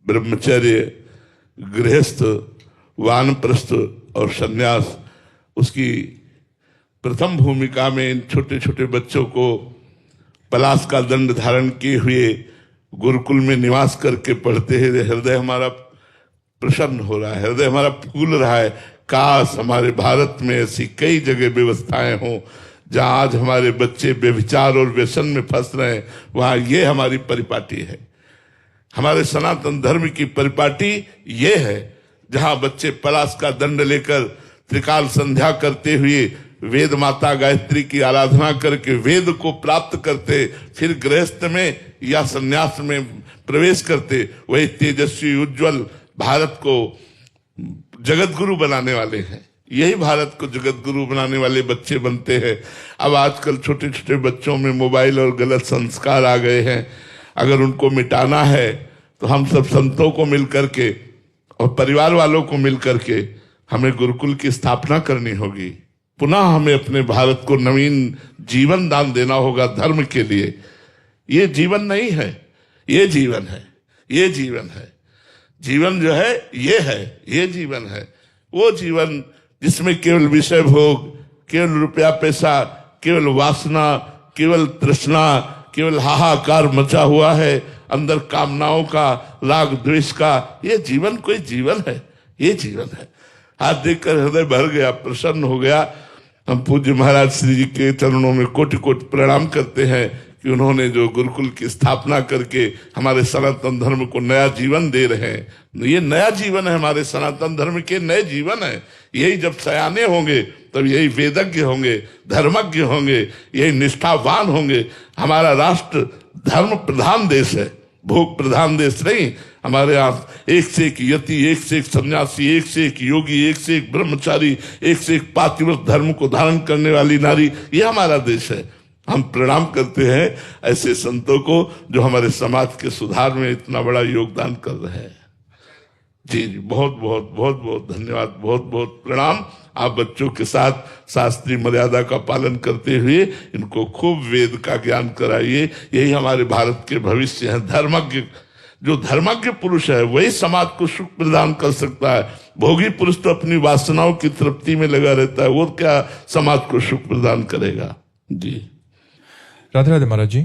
ब्रह्मचर्य, गृहस्थ, वानप्रस्थ और सन्यास, उसकी प्रथम भूमिका में इन छोटे छोटे बच्चों को पलाश का दंड धारण किए हुए गुरुकुल में निवास करके पढ़ते हैं। हृदय हमारा प्रसन्न हो रहा है, हृदय हमारा फूल रहा है। काश हमारे भारत में ऐसी कई जगह व्यवस्थाएं हों जहां आज हमारे बच्चे व्यभिचार और व्यसन में फंस रहे हैं, वहां ये हमारी परिपाटी है। हमारे सनातन धर्म की परिपाटी ये है, जहां बच्चे पलाश का दंड लेकर त्रिकाल संध्या करते हुए वेद माता गायत्री की आराधना करके वेद को प्राप्त करते, फिर गृहस्थ में या संन्यास में प्रवेश करते, वही तेजस्वी उज्जवल भारत को जगत गुरु बनाने वाले हैं। यही भारत को जगत गुरु बनाने वाले बच्चे बनते हैं। अब आजकल छोटे छोटे बच्चों में मोबाइल और गलत संस्कार आ गए हैं। अगर उनको मिटाना है तो हम सब संतों को मिलकर के और परिवार वालों को मिलकर के हमें गुरुकुल की स्थापना करनी होगी। पुनः हमें अपने भारत को नवीन जीवन दान देना होगा धर्म के लिए। ये जीवन नहीं है, ये जीवन है, ये जीवन है। जीवन जो है ये जीवन है। वो जीवन जिसमें केवल विषय भोग, केवल रुपया पैसा, केवल वासना, केवल तृष्णा, केवल हाहाकार मचा हुआ है, अंदर कामनाओं का, राग द्वेष का, ये जीवन कोई जीवन है? ये जीवन है। हाथ देखकर हृदय भर गया, प्रसन्न हो गया। हम पूज्य महाराज श्री जी के चरणों में कोटि कोटि प्रणाम करते हैं कि उन्होंने जो गुरुकुल की स्थापना करके हमारे सनातन धर्म को नया जीवन दे रहे हैं। ये नया जीवन है, हमारे सनातन धर्म के नए जीवन है। यही जब सयाने होंगे तब यही वेदज्ञ होंगे, धर्मज्ञ होंगे, यही निष्ठावान होंगे। हमारा राष्ट्र धर्म प्रधान देश है, भोग प्रधान देश नहीं। हमारे यहाँ एक से एक यति, एक से एक सन्यासी, एक से एक योगी, एक से एक ब्रह्मचारी, एक से एक पातिव्रत धर्म को धारण करने वाली नारी, ये हमारा देश है। हम प्रणाम करते हैं ऐसे संतों को जो हमारे समाज के सुधार में इतना बड़ा योगदान कर रहे हैं। जी जी, बहुत बहुत बहुत बहुत धन्यवाद, बहुत बहुत प्रणाम। आप बच्चों के साथ शास्त्रीय मर्यादा का पालन करते हुए इनको खूब वेद का ज्ञान कराइए। यही हमारे भारत के भविष्य है। धर्मज्ञ, जो धर्मज्ञ पुरुष है वही समाज को सुख प्रदान कर सकता है। भोगी पुरुष तो अपनी वासनाओं की तृप्ति में लगा रहता है, वो क्या समाज को सुख प्रदान करेगा। जी राधे राधे महाराज जी।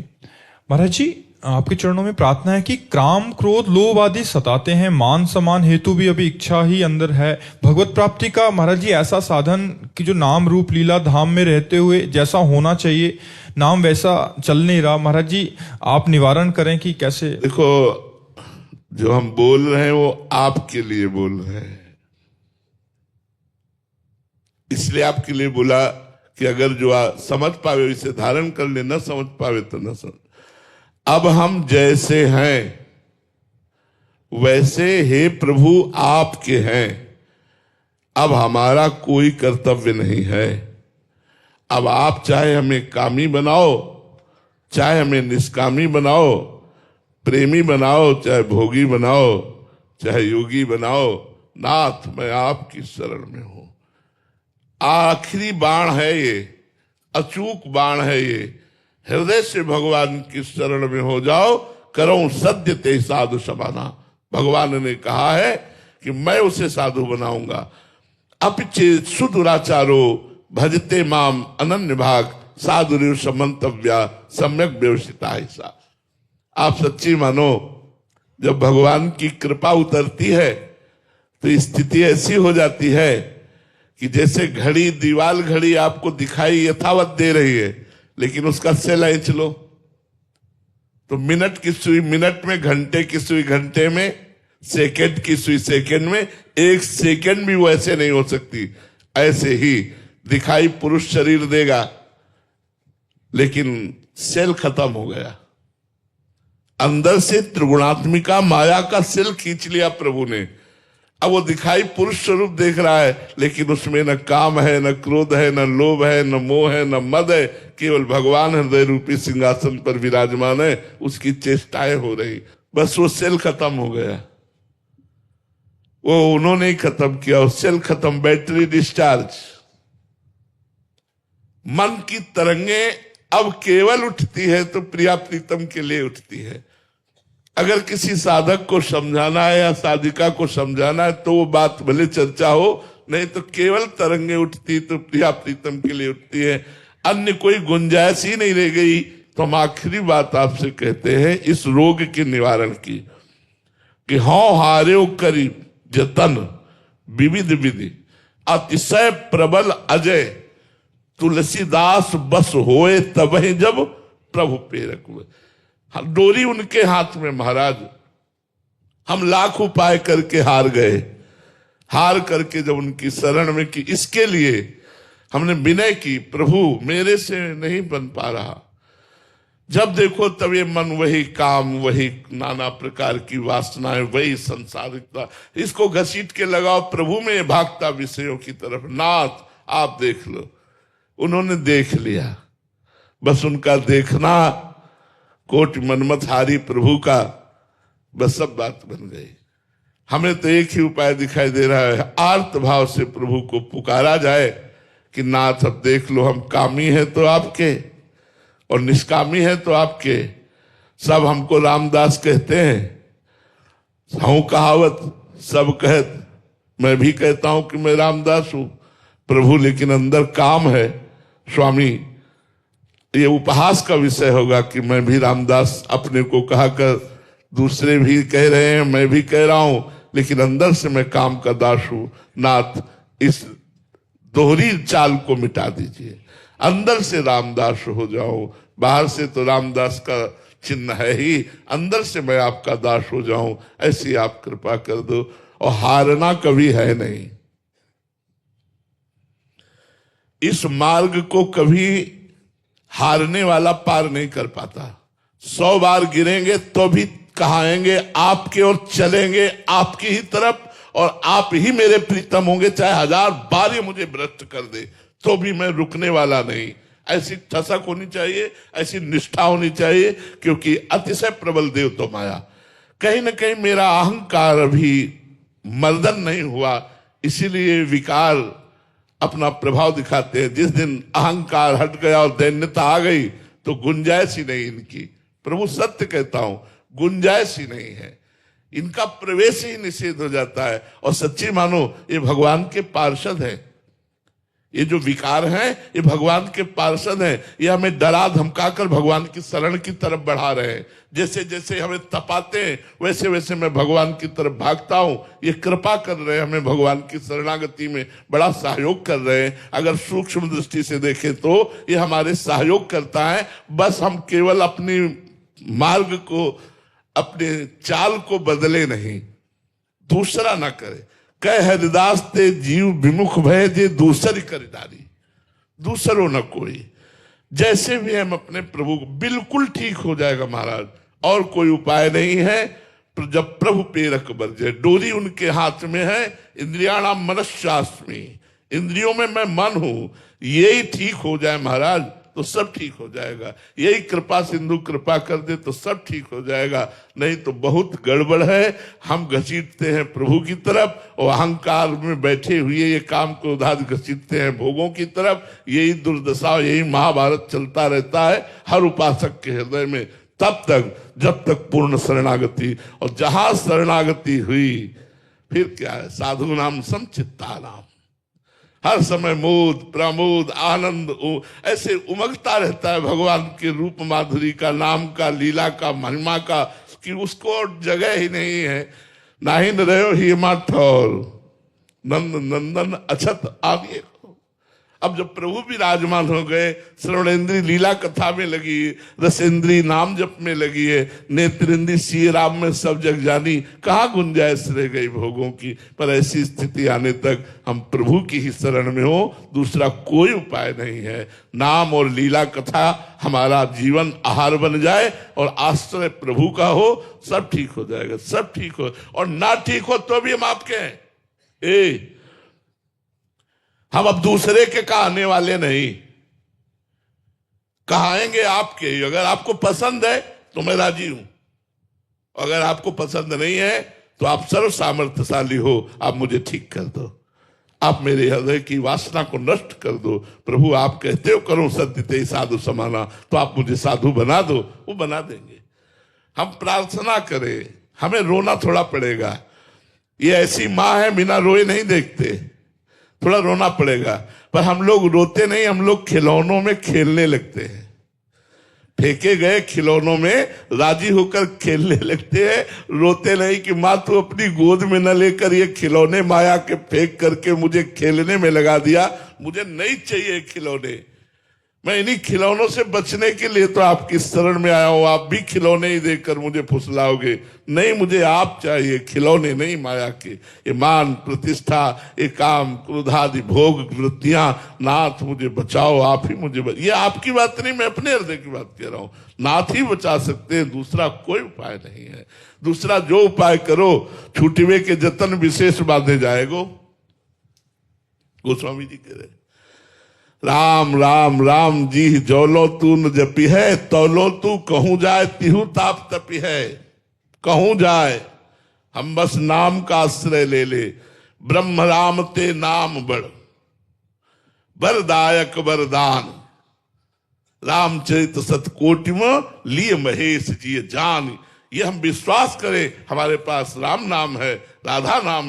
महाराज जी, आपके चरणों में प्रार्थना है कि काम क्रोध लोभ आदि सताते हैं, मान सम्मान हेतु भी अभी इच्छा ही अंदर है। भगवत प्राप्ति का महाराज जी ऐसा साधन कि जो नाम रूप लीला धाम में रहते हुए जैसा होना चाहिए नाम वैसा चल नहीं रहा, महाराज जी आप निवारण करें कि कैसे। देखो, जो हम बोल रहे हैं वो आपके लिए बोल रहे हैं, इसलिए आपके लिए बोला कि अगर जो समझ पावे इसे धारण कर ले, न समझ पावे तो न समझ। अब हम जैसे हैं वैसे हे प्रभु आपके हैं। अब हमारा कोई कर्तव्य नहीं है। अब आप चाहे हमें कामी बनाओ, चाहे हमें निष्कामी बनाओ, प्रेमी बनाओ, चाहे भोगी बनाओ, चाहे योगी बनाओ, नाथ मैं आपकी शरण में हूं। आखिरी बाण है ये, अचूक बाण है ये। हृदय से भगवान की शरण में हो जाओ, करो सद्य ते साधु समाना। भगवान ने कहा है कि मैं उसे साधु बनाऊंगा। अपिचेत सुदुराचारो भजते माम अनन्य भाग साधु समंतव्या सम्यक व्यवस्थिता ऐसा। आप सच्ची मानो, जब भगवान की कृपा उतरती है तो स्थिति ऐसी हो जाती है कि जैसे घड़ी, दीवाल घड़ी आपको दिखाई यथावत दे रही है, लेकिन उसका सेल खींच लो तो मिनट की सुई मिनट में, घंटे की सुई घंटे में, सेकंड की सुई सेकंड में, एक सेकंड भी वो ऐसे नहीं हो सकती। ऐसे ही दिखाई पुरुष शरीर देगा, लेकिन सेल खत्म हो गया। अंदर से त्रिगुणात्मिका माया का सेल खींच लिया प्रभु ने। अब वो दिखाई पुरुष स्वरूप देख रहा है, लेकिन उसमें न काम है, न क्रोध है, न लोभ है, न मोह है, न मद है। केवल भगवान हृदय रूपी सिंहासन पर विराजमान है, उसकी चेष्टाएं हो रही। बस वो सेल खत्म हो गया। वो उन्होंने ही खत्म किया, वो सेल खत्म, बैटरी डिस्चार्ज। मन की तरंगे अब केवल उठती है तो प्रिया प्रीतम के लिए उठती है। अगर किसी साधक को समझाना है या साधिका को समझाना है तो वो बात भले चर्चा हो, नहीं तो केवल तरंगे उठती तो प्रिया प्रीतम के लिए उठती है, अन्य कोई गुंजाइश ही नहीं रह गई। तो हम आखिरी बात आपसे कहते हैं इस रोग के निवारण की, कि हौ हार्यो करी जतन विविध विधि अतिशय प्रबल अजय तुलसीदास बस होए तबहि जब प्रभु प्रेरक हुए। डोरी उनके हाथ में महाराज, हम लाख उपाय करके हार गए, हार करके जब उनकी शरण में की, इसके लिए हमने विनय की, प्रभु मेरे से नहीं बन पा रहा। जब देखो तब ये मन वही काम, वही नाना प्रकार की वासनाएं, वही संसारिकता, इसको घसीट के लगाओ प्रभु में भागता विषयों की तरफ। नाथ आप देख लो, उन्होंने देख लिया, बस उनका देखना कोटि मनमत हारी प्रभु का, बस सब बात बन गई। हमें तो एक ही उपाय दिखाई दे रहा है, आर्त भाव से प्रभु को पुकारा जाए कि नाथ अब देख लो, हम कामी हैं तो आपके और निष्कामी है तो आपके। सब हमको रामदास कहते हैं, हूं कहावत सब कहत, मैं भी कहता हूं कि मैं रामदास हूं प्रभु, लेकिन अंदर काम है स्वामी। ये उपहास का विषय होगा कि मैं भी रामदास अपने को कहा कर, दूसरे भी कह रहे हैं, मैं भी कह रहा हूं, लेकिन अंदर से मैं काम का दास हूं। नाथ इस दोहरी चाल को मिटा दीजिए, अंदर से रामदास हो जाऊं। बाहर से तो रामदास का चिन्ह है ही, अंदर से मैं आपका दास हो जाऊं, ऐसी आप कृपा कर दो। और हारना कभी है नहीं, इस मार्ग को कभी हारने वाला पार नहीं कर पाता। 100 बार गिरेंगे तो भी कहाएंगे आपके और चलेंगे आपकी ही तरफ, और आप ही मेरे प्रीतम होंगे, चाहे 1000 बार ये मुझे भ्रष्ट कर दे तो भी मैं रुकने वाला नहीं। ऐसी ठसक होनी चाहिए, ऐसी निष्ठा होनी चाहिए, क्योंकि अतिशय प्रबल देव तो माया। कहीं ना कहीं मेरा अहंकार अभी मर्दन नहीं हुआ, इसीलिए विकार अपना प्रभाव दिखाते हैं। जिस दिन अहंकार हट गया और दैन्यता आ गई तो गुंजाइश ही नहीं इनकी। प्रभु सत्य कहता हूं, गुंजाइश ही नहीं है, इनका प्रवेश ही निषेध हो जाता है। और सच्ची मानो ये भगवान के पार्षद हैं, ये जो विकार हैं ये भगवान के पार्षद हैं। ये हमें डरा धमकाकर भगवान की शरण की तरफ बढ़ा रहे हैं। जैसे जैसे हमें तपाते हैं वैसे वैसे मैं भगवान की तरफ भागता हूं। ये कृपा कर रहे हैं, हमें भगवान की शरणागति में बड़ा सहयोग कर रहे हैं। अगर सूक्ष्म दृष्टि से देखें तो ये हमारे सहयोग करता है। बस हम केवल अपनी मार्ग को, अपने चाल को बदले नहीं, दूसरा ना करे। कह हरिदास ते जीव विमुख भय जे दूसरी करिदारी, दूसरो न कोई। जैसे भी हम अपने प्रभु को, बिल्कुल ठीक हो जाएगा महाराज, और कोई उपाय नहीं है। जब प्रभु प्रेरक बरजे, डोरी उनके हाथ में है। इंद्रियाणाम मनश्चास्मि, इंद्रियों में मैं मन हूं, यही ठीक हो जाए महाराज तो सब ठीक हो जाएगा। यही कृपा सिंधु कृपा कर दे तो सब ठीक हो जाएगा, नहीं तो बहुत गड़बड़ है। हम घसीटते हैं प्रभु की तरफ और अहंकार में बैठे हुए ये काम को उधार घसीटते हैं भोगों की तरफ। यही दुर्दशा, यही महाभारत चलता रहता है हर उपासक के हृदय में, तब तक जब तक पूर्ण शरणागति। और जहां शरणागति हुई फिर क्या है, साधु नाम समचित्ता नाम, हर समय मोद प्रमोद आनंद ऐसे उमगता रहता है भगवान के रूप माधुरी का, नाम का, लीला का, महिमा का, कि उसको जगह ही नहीं है। नाहिन रहो ही माठौर नंद नंदन अछत आगे। अब जब प्रभु विराजमान हो गए, श्रवणेन्द्री लीला कथा में लगी, रसेंद्री नाम जप में लगी है, नेत्रेंद्री श्री राम में सब जग जानी, कहाँ गुंजाइश रह गई भोगों की। पर ऐसी स्थिति आने तक हम प्रभु की ही शरण में हो, दूसरा कोई उपाय नहीं है। नाम और लीला कथा हमारा जीवन आहार बन जाए और आश्रय प्रभु का हो, सब ठीक हो जाएगा, सब ठीक हो। और ना ठीक हो तो भी हम आपके हैं। हम अब दूसरे के कहाने वाले नहीं, कहाएंगे आपके। अगर आपको पसंद है तो मैं राजी हूं, अगर आपको पसंद नहीं है तो आप सर्व सामर्थ्यशाली हो, आप मुझे ठीक कर दो, आप मेरे हृदय की वासना को नष्ट कर दो। प्रभु आप कहते हो करो सत्य ते साधु समाना, तो आप मुझे साधु बना दो, वो बना देंगे। हम प्रार्थना करें, हमें रोना थोड़ा पड़ेगा। ये ऐसी माँ है बिना रोए नहीं देखते, थोड़ा रोना पड़ेगा। पर हम लोग रोते नहीं, हम लोग खिलौनों में खेलने लगते हैं, फेंके गए खिलौनों में राजी होकर खेलने लगते हैं। रोते नहीं कि माँ तू अपनी गोद में न लेकर ये खिलौने माया के फेंक करके मुझे खेलने में लगा दिया, मुझे नहीं चाहिए खिलौने। मैं इन्हीं खिलौनों से बचने के लिए तो आपकी शरण में आया हूं। आप भी खिलौने ही देकर मुझे फुसलाओगे, नहीं, मुझे आप चाहिए, खिलौने नहीं माया के। ये मान प्रतिष्ठा, ये काम क्रोधादि भोग वृत्तियां, नाथ मुझे बचाओ, आप ही मुझे ये आपकी बात नहीं, मैं अपने हृदय की बात कह रहा हूं। नाथ ही बचा सकते हैं, दूसरा कोई उपाय नहीं है। दूसरा जो उपाय करो, छूटवे के जतन विशेष बांधे जाएगो, गोस्वामी जी कह रहे। राम राम राम जी जौलो तू न जपी है, तौलो तू कहूं जाए तिहु ताप तपी है। कहूं जाए हम बस नाम का आश्रय ले ले, ब्रह्म राम ते नाम बड़ वरदायक वरदान। रामचरित सतकोटि में लिए महेश जी जान। ये हम विश्वास करें, हमारे पास राम नाम है, राधा नाम है।